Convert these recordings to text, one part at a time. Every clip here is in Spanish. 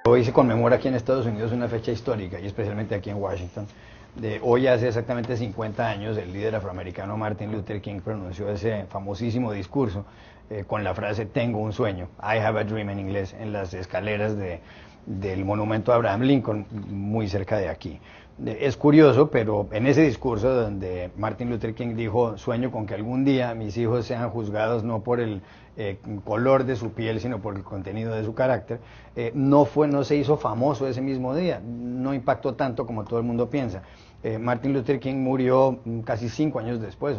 Hoy se conmemora aquí en Estados Unidos una fecha histórica, y especialmente aquí en Washington. Hoy hace exactamente 50 años el líder afroamericano Martin Luther King pronunció ese famosísimo discurso con la frase "tengo un sueño", I have a dream en inglés, en las escaleras del monumento a Abraham Lincoln, muy cerca de aquí. Es curioso, pero en ese discurso donde Martin Luther King dijo: "Sueño con que algún día mis hijos sean juzgados no por el color de su piel, sino por el contenido de su carácter", no se hizo famoso ese mismo día, no impactó tanto como todo el mundo piensa. Martin Luther King murió casi 5 años después,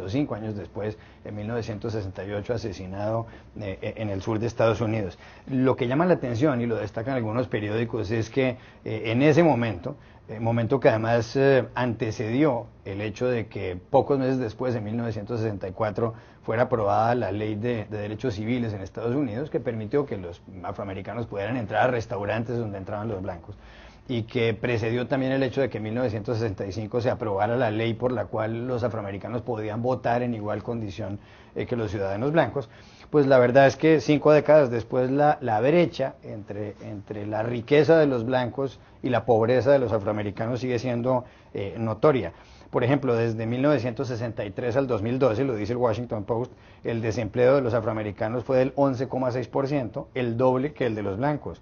en 1968, asesinado en el sur de Estados Unidos. Lo que llama la atención, y lo destacan algunos periódicos, es que en ese momento que además antecedió el hecho de que pocos meses después, en 1964, fuera aprobada la ley de derechos civiles en Estados Unidos, que permitió que los afroamericanos pudieran entrar a restaurantes donde entraban los blancos, y que precedió también el hecho de que en 1965 se aprobara la ley por la cual los afroamericanos podían votar en igual condición que los ciudadanos blancos. Pues la verdad es que 5 décadas después la brecha entre la riqueza de los blancos y la pobreza de los afroamericanos sigue siendo notoria. Por ejemplo, desde 1963 al 2012, lo dice el Washington Post, el desempleo de los afroamericanos fue del 11,6%, el doble que el de los blancos.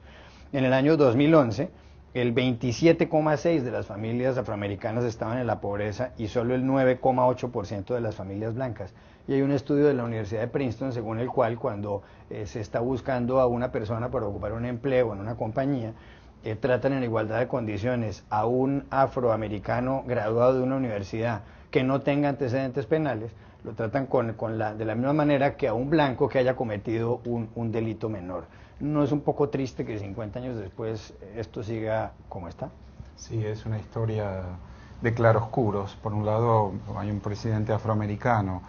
En el año 2011, el 27,6% de las familias afroamericanas estaban en la pobreza y solo el 9,8% de las familias blancas. Y hay un estudio de la Universidad de Princeton según el cual, cuando se está buscando a una persona para ocupar un empleo en una compañía, tratan en igualdad de condiciones a un afroamericano graduado de una universidad que no tenga antecedentes penales, lo tratan de la misma manera que a un blanco que haya cometido un delito menor. ¿No es un poco triste que 50 años después esto siga como está? Sí, es una historia de claroscuros. Por un lado hay un presidente afroamericano,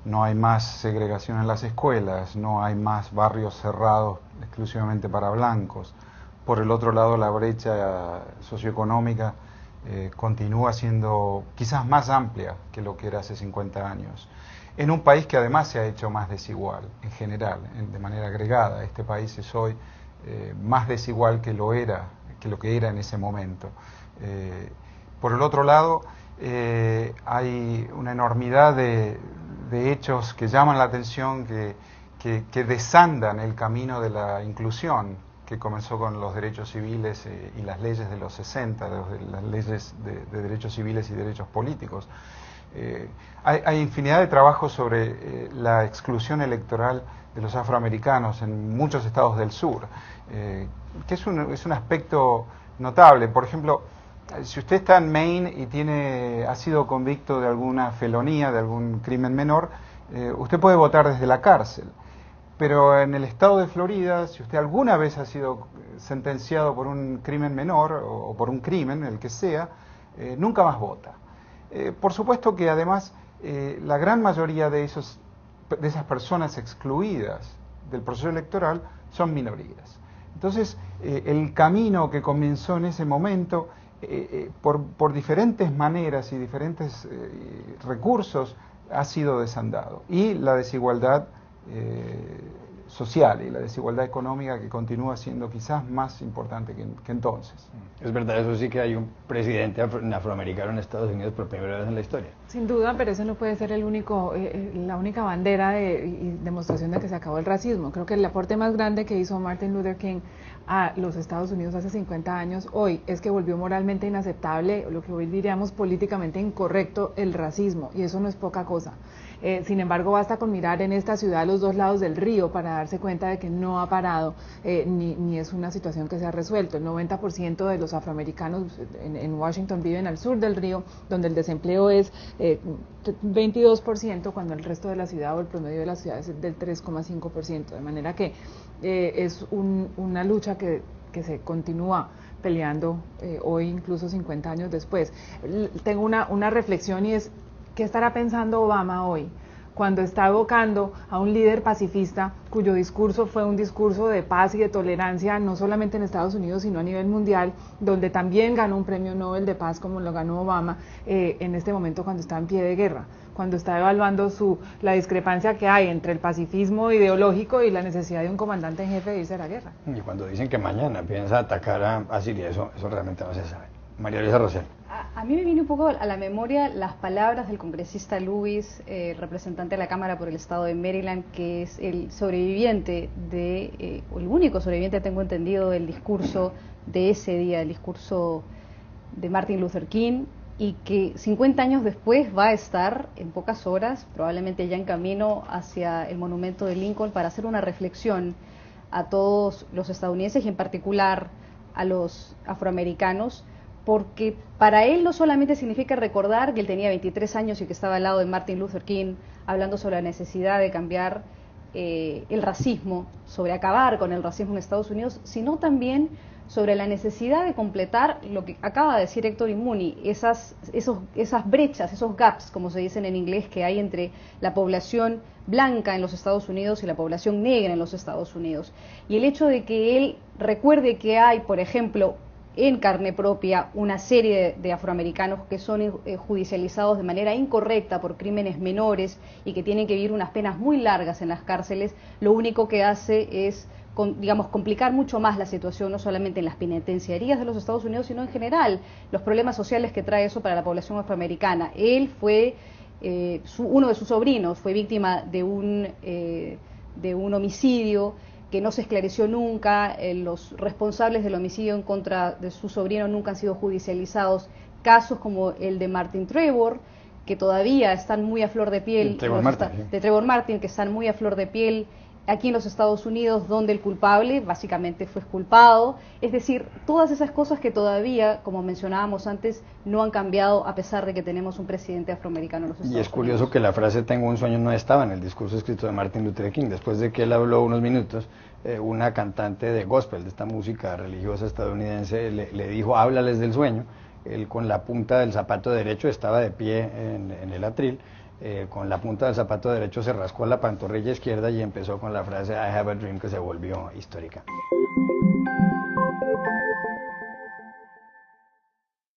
no hay más segregación en las escuelas, no hay más barrios cerrados exclusivamente para blancos. Por el otro lado, la brecha socioeconómica continúa siendo quizás más amplia que lo que era hace 50 años. En un país que además se ha hecho más desigual en general, de manera agregada. Este país es hoy más desigual que lo que era en ese momento. Por el otro lado, hay una enormidad de hechos que llaman la atención, que desandan el camino de la inclusión, que comenzó con los derechos civiles y las leyes de los 60, las leyes de derechos civiles y derechos políticos. Hay infinidad de trabajos sobre la exclusión electoral de los afroamericanos en muchos estados del sur, que es un aspecto notable. Por ejemplo, si usted está en Maine y ha sido convicto de alguna felonía, de algún crimen menor, usted puede votar desde la cárcel. Pero en el estado de Florida, si usted alguna vez ha sido sentenciado por un crimen menor o por un crimen, el que sea, nunca más vota. Por supuesto que además la gran mayoría de esas personas excluidas del proceso electoral son minorías. Entonces, el camino que comenzó en ese momento, por diferentes maneras y diferentes recursos, ha sido desandado. Y la desigualdad social y la desigualdad económica, que continúa siendo quizás más importante que entonces. Es verdad, eso sí, que hay un presidente afroamericano en Estados Unidos por primera vez en la historia. Sin duda, pero eso no puede ser la única bandera y demostración de que se acabó el racismo. Creo que el aporte más grande que hizo Martin Luther King a los Estados Unidos hace 50 años hoy es que volvió moralmente inaceptable, lo que hoy diríamos políticamente incorrecto, el racismo, y eso no es poca cosa. Sin embargo, basta con mirar en esta ciudad a los dos lados del río para darse cuenta de que no ha parado, ni es una situación que se ha resuelto. El 90% de los afroamericanos en Washington viven al sur del río, donde el desempleo es 22%, cuando el resto de la ciudad o el promedio de la ciudad es del 3,5%, de manera que es una lucha que se continúa peleando hoy, incluso 50 años después. Tengo una reflexión, y es: ¿qué estará pensando Obama hoy cuando está evocando a un líder pacifista cuyo discurso fue un discurso de paz y de tolerancia, no solamente en Estados Unidos, sino a nivel mundial, donde también ganó un premio Nobel de Paz como lo ganó Obama, en este momento cuando está en pie de guerra? cuando está evaluando la discrepancia que hay entre el pacifismo ideológico y la necesidad de un comandante en jefe de irse a la guerra. Y cuando dicen que mañana piensa atacar a Siria, eso realmente no se sabe. María Luisa Rosell. A mí me viene un poco a la memoria las palabras del congresista Lewis, representante de la Cámara por el estado de Maryland, que es el sobreviviente o el único sobreviviente, tengo entendido, del discurso de ese día, el discurso de Martin Luther King, y que 50 años después va a estar en pocas horas, probablemente ya en camino hacia el monumento de Lincoln, para hacer una reflexión a todos los estadounidenses y en particular a los afroamericanos, porque para él no solamente significa recordar que él tenía 23 años y que estaba al lado de Martin Luther King hablando sobre la necesidad de cambiar el racismo, sobre acabar con el racismo en Estados Unidos, sino también sobre la necesidad de completar lo que acaba de decir Héctor Inmuni, esas brechas, esos gaps, como se dicen en inglés, que hay entre la población blanca en los Estados Unidos y la población negra en los Estados Unidos. Y el hecho de que él recuerde que hay, por ejemplo, en carne propia una serie de afroamericanos que son judicializados de manera incorrecta por crímenes menores y que tienen que vivir unas penas muy largas en las cárceles, lo único que hace es, digamos, complicar mucho más la situación, no solamente en las penitenciarías de los Estados Unidos, sino en general los problemas sociales que trae eso para la población afroamericana. Él fue, uno de sus sobrinos fue víctima de un homicidio que no se esclareció nunca, los responsables del homicidio en contra de su sobrino nunca han sido judicializados, casos como el de Martin Trevor, que todavía están muy a flor de piel, de Trevor Martin, que están muy a flor de piel aquí en los Estados Unidos, donde el culpable básicamente fue exculpado. Es decir, todas esas cosas que todavía, como mencionábamos antes, no han cambiado a pesar de que tenemos un presidente afroamericano en los Estados Unidos. Y es curioso que la frase "tengo un sueño" no estaba en el discurso escrito de Martin Luther King. Después de que él habló unos minutos, una cantante de gospel, de esta música religiosa estadounidense, le dijo "háblales del sueño". Él con la punta del zapato derecho estaba de pie en el atril, con la punta del zapato derecho se rascó la pantorrilla izquierda y empezó con la frase "I have a dream", que se volvió histórica.